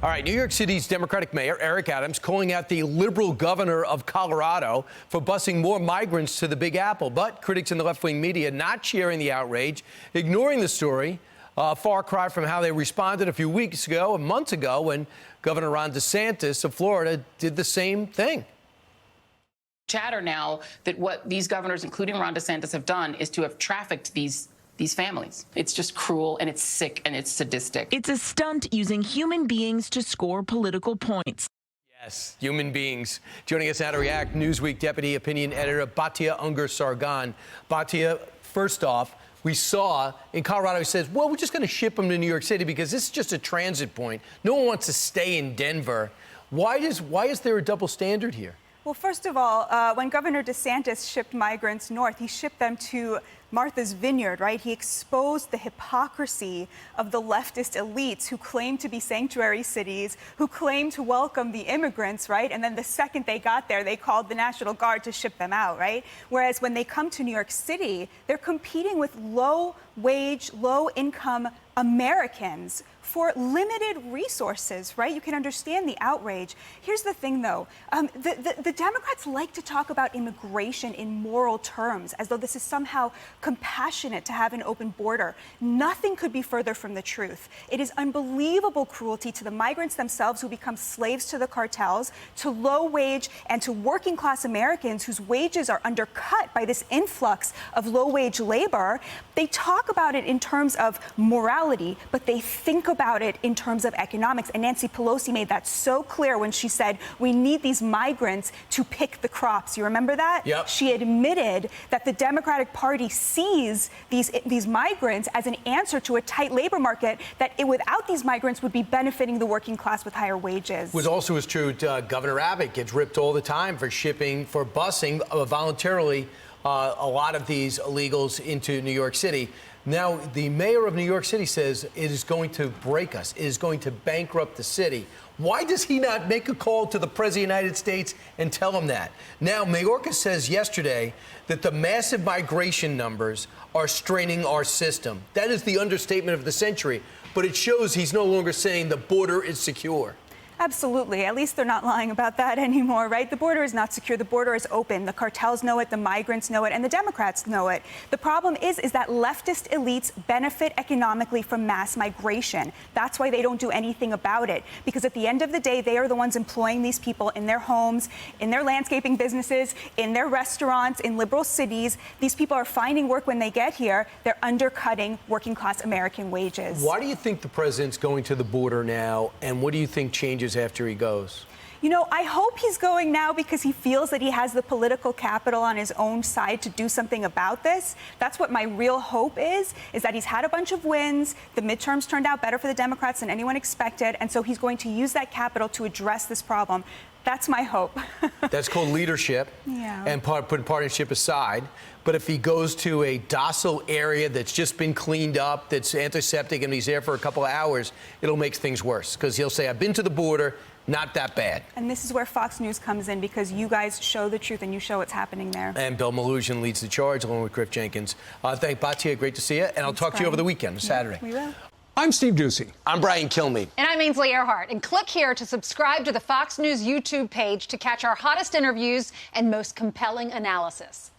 All right, New York City's Democratic Mayor Eric Adams calling out the liberal governor of Colorado for busing more migrants to the Big Apple. But critics in the left-wing media not sharing the outrage, ignoring the story. A far cry from how they responded a few weeks ago, months ago, when Governor Ron Desantis of Florida did the same thing. Chatter now that what these governors, including Ron DeSantis, have done is to have trafficked these families. It's just cruel, and it's sick, and it's sadistic. It's a stunt using human beings to score political points. Yes, human beings. Joining us now to react, Newsweek Deputy Opinion Editor Batya Ungar-Sargon. Batya, first off, we saw in Colorado, he says, well, we're just going to ship them to New York City because this is just a transit point. No one wants to stay in Denver. Why is there a double standard here? Well, first of all, when Governor DeSantis shipped migrants north, he shipped them to Martha's Vineyard, right? He exposed the hypocrisy of the leftist elites who claim to be sanctuary cities, who claim to welcome the immigrants, right? And then the second they got there, they called the National Guard to ship them out, right? Whereas when they come to New York City, they're competing with low-wage, low-income Americans for limited resources, right? You can understand the outrage. Here's the thing, though. The Democrats like to talk about immigration in moral terms, as though this is somehow compassionate to have an open border. Nothing could be further from the truth. It is unbelievable cruelty to the migrants themselves who become slaves to the cartels, to low-wage and to working-class Americans whose wages are undercut by this influx of low-wage labor. They talk about it in terms of morality, but they think about it in terms of economics. And Nancy Pelosi made that so clear when she said, we need these migrants to pick the crops. You remember that? Yep. She admitted that the Democratic Party sees these migrants as an answer to a tight labor market, that without these migrants would be benefiting the working class with higher wages. Which also is true. Governor Abbott gets ripped all the time for busing voluntarily a lot of these illegals into New York City. Now, the mayor of New York City says it is going to break us. It is going to bankrupt the city. Why does he not make a call to the President of the United States and tell him that? Now, Mayorkas says yesterday that the massive migration numbers are straining our system. That is the understatement of the century. But it shows he's no longer saying the border is secure. Absolutely. At least they're not lying about that anymore, right? The border is not secure. The border is open. The cartels know it, the migrants know it, and the Democrats know it. The problem is that leftist elites benefit economically from mass migration. That's why they don't do anything about it. Because at the end of the day, they are the ones employing these people in their homes, in their landscaping businesses, in their restaurants, in liberal cities. These people are finding work when they get here. They're undercutting working class American wages. Why do you think the president's going to the border now, and what do you think changes after he goes? You know, I hope he's going now because he feels that he has the political capital on his own side to do something about this. That's what my real hope is that he's had a bunch of wins. The midterms turned out better for the Democrats than anyone expected. And so he's going to use that capital to address this problem. That's my hope. That's called leadership. Yeah. And putting partnership aside. But if he goes to a docile area that's just been cleaned up, that's antiseptic, and he's there for a couple of hours, it'll make things worse. Because he'll say, I've been to the border, not that bad. And this is where Fox News comes in, because you guys show the truth and you show what's happening there. And Bill Malugin leads the charge, along with Griff Jenkins. Thank Batya. Great to see you. And I'll talk to you over the weekend, Saturday. We will. I'm Steve Doocy. I'm Brian Kilmeade. And I'm Ainsley Earhart. And click here to subscribe to the Fox News YouTube page to catch our hottest interviews and most compelling analysis.